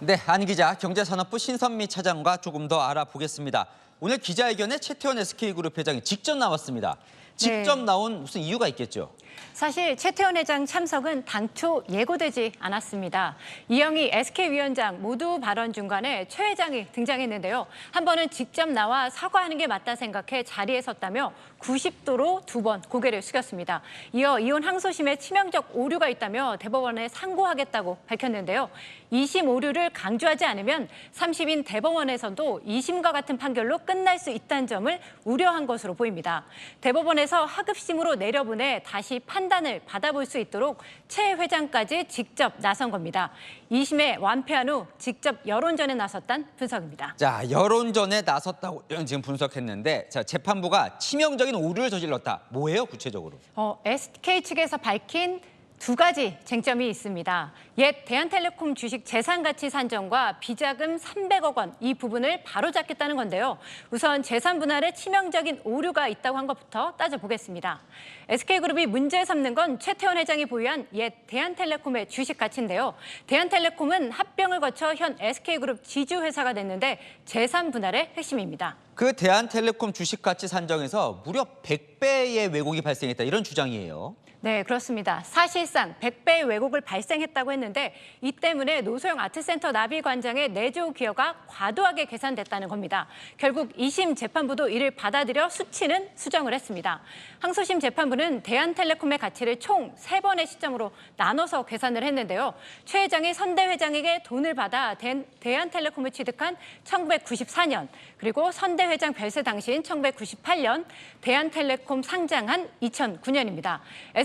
네, 안 기자, 경제산업부 신선미 차장과 조금 더 알아보겠습니다. 오늘 기자회견에 최태원 SK그룹 회장이 직접 나왔습니다. 직접 나온 무슨 이유가 있겠죠? 사실 최태원 회장 참석은 당초 예고되지 않았습니다. 이영희 SK위원장 모두 발언 중간에 최 회장이 등장했는데요. 한 번은 직접 나와 사과하는 게 맞다 생각해 자리에 섰다며 90도로 두 번 고개를 숙였습니다. 이어 이혼 항소심에 치명적 오류가 있다며 대법원에 상고하겠다고 밝혔는데요. 2심 오류를 강조하지 않으면 3심인 대법원에서도 2심과 같은 판결로 끝날 수 있다는 점을 우려한 것으로 보입니다. 대법원에서 하급심으로 내려보내 다시 판단을 받아볼 수 있도록 최 회장까지 직접 나선 겁니다. 2심에 완패한 후 직접 여론전에 나섰다는 분석입니다. 자, 여론전에 나섰다고 지금 분석했는데, 자, 재판부가 치명적인 오류를 저질렀다. 뭐예요, 구체적으로? SK 측에서 밝힌 두 가지 쟁점이 있습니다. 옛 대한텔레콤 주식 재산가치 산정과 비자금 300억 원 이 부분을 바로잡겠다는 건데요. 우선 재산 분할에 치명적인 오류가 있다고 한 것부터 따져보겠습니다. SK그룹이 문제 삼는 건 최태원 회장이 보유한 옛 대한텔레콤의 주식 가치인데요. 대한텔레콤은 합병을 거쳐 현 SK그룹 지주회사가 됐는데 재산 분할의 핵심입니다. 그 대한텔레콤 주식 가치 산정에서 무려 100배의 왜곡이 발생했다, 이런 주장이에요. 네, 그렇습니다. 사실상 100배의 왜곡을 발생했다고 했는데 이 때문에 노소영 아트센터 나비관장의 내조 기여가 과도하게 계산됐다는 겁니다. 결국 2심 재판부도 이를 받아들여 수치는 수정을 했습니다. 항소심 재판부는 대한텔레콤의 가치를 총 3번의 시점으로 나눠서 계산을 했는데요. 최 회장이 선대 회장에게 돈을 받아 대한텔레콤을 취득한 1994년, 그리고 선대 회장 별세 당시인 1998년, 대한텔레콤 상장한 2009년입니다.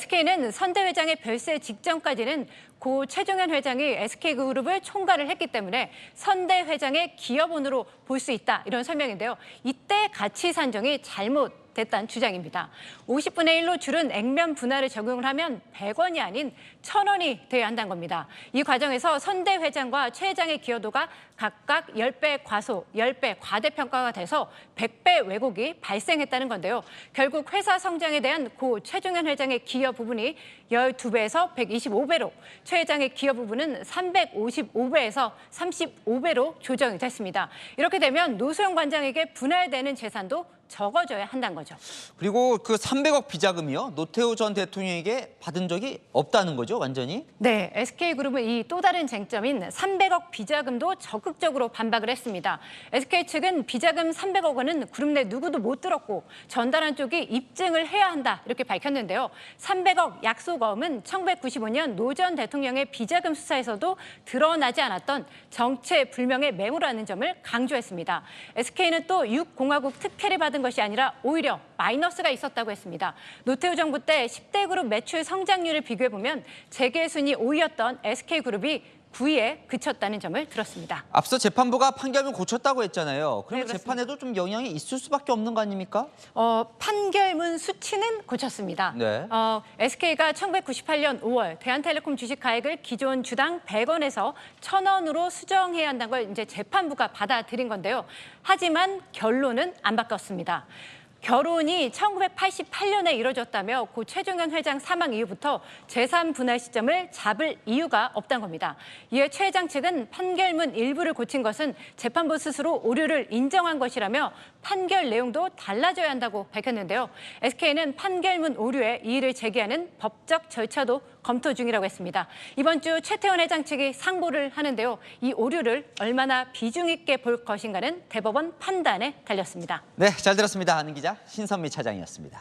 SK는 선대 회장의 별세 직전까지는 고 최종현 회장이 SK그룹을 총괄을 했기 때문에 선대 회장의 기여분으로 볼 수 있다, 이런 설명인데요. 이때 가치 산정이 잘못됐다는 주장입니다. 50분의 1로 줄은 액면 분할을 적용을 하면 100원이 아닌 1000원이 돼야 한다는 겁니다. 이 과정에서 선대 회장과 최 회장의 기여도가 각각 10배 과소, 10배 과대평가가 돼서 100배 왜곡이 발생했다는 건데요. 결국 회사 성장에 대한 고 최종현 회장의 기여 부분이 12배에서 125배로, 최 회장의 기여 부분은 355배에서 35배로 조정이 됐습니다. 이렇게 되면 노소영 관장에게 분할되는 재산도 적어져야 한다는 거죠. 그리고 그 300억 비자금이요, 노태우 전 대통령에게 받은 적이 없다는 거죠, 완전히? 네, SK그룹은 이 또 다른 쟁점인 300억 비자금도 적극적으로 반박을 했습니다. SK 측은 비자금 300억 원은 그룹 내 누구도 못 들었고 전달한 쪽이 입증을 해야 한다, 이렇게 밝혔는데요. 300억 약속어음은 1995년 노 전 대통령의 비자금 수사에서도 드러나지 않았던 정체불명의 매물이라는 점을 강조했습니다. SK는 또 6공화국 특혜를 받은 것이 아니라 오히려 마이너스가 있었다고 했습니다. 노태우 정부 때 10대 그룹 매출 성장률을 비교해보면 재계 순위 5위였던 SK그룹이 9위에 그쳤다는 점을 들었습니다. 앞서 재판부가 판결문 고쳤다고 했잖아요. 그러면 네, 재판에도 좀 영향이 있을 수밖에 없는 거 아닙니까? 판결문 수치는 고쳤습니다. 네. SK가 1998년 5월 대한텔레콤 주식 가액을 기존 주당 100원에서 1000원으로 수정해야 한다는 걸 이제 재판부가 받아들인 건데요. 하지만 결론은 안 바뀌었습니다. 결혼이 1988년에 이뤄졌다며 고 최종현 회장 사망 이후부터 재산 분할 시점을 잡을 이유가 없다는 겁니다. 이에 최 회장 측은 판결문 일부를 고친 것은 재판부 스스로 오류를 인정한 것이라며 판결 내용도 달라져야 한다고 밝혔는데요. SK는 판결문 오류에 이의를 제기하는 법적 절차도 검토 중이라고 했습니다. 이번 주 최태원 회장 측이 상고를 하는데요. 이 오류를 얼마나 비중 있게 볼 것인가는 대법원 판단에 달렸습니다. 네, 잘 들었습니다. 하는 기자, 신선미 차장이었습니다.